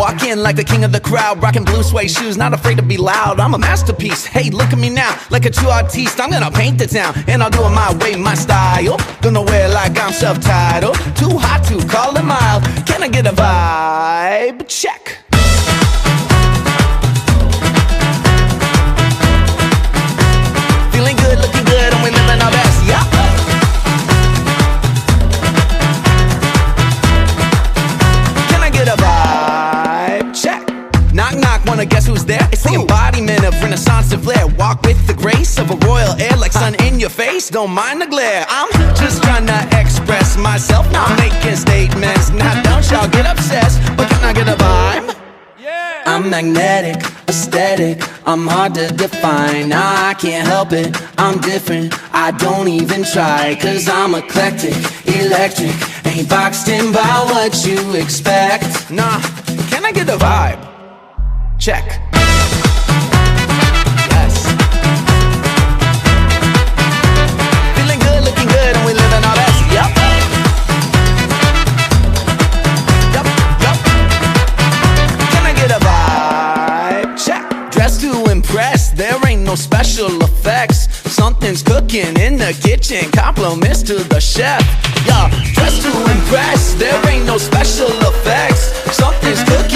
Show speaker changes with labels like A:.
A: Walk in like the king of the crowd, rocking blue suede shoes, not afraid to be loud. I'm a masterpiece, hey, look at me now. Like a true artiste, I'm gonna paint the town, and I'll do it my way, my style. Gonna wear it like I'm self-titled. Too hot to call it mild. Can I get a vibe check? Feeling good, looking good, and we're living our best, yeah. Can I get a vibe check? Knock, knock, wanna guess who's there? It's the embodiment of Renaissance and flair. Walk with the grace of a royal air, like sun in your face. Don't mind the glare. I'm just trying to express myself, not making statements. Now don't y'all get obsessed, but can I get a vibe? I'm magnetic, aesthetic, I'm hard to define. Nah, I can't help it, I'm different, I don't even try. Cause I'm eclectic, electric, ain't boxed in by what you expect. Nah, can I get a vibe? Check. Yes. Feeling good, looking good, and we living our best, yep. A vibe check. Dressed to impress, there ain't no special effects. Something's cooking in the kitchen, compliments to the chef. Yeah, dressed to impress, there ain't no special effects. Something's cooking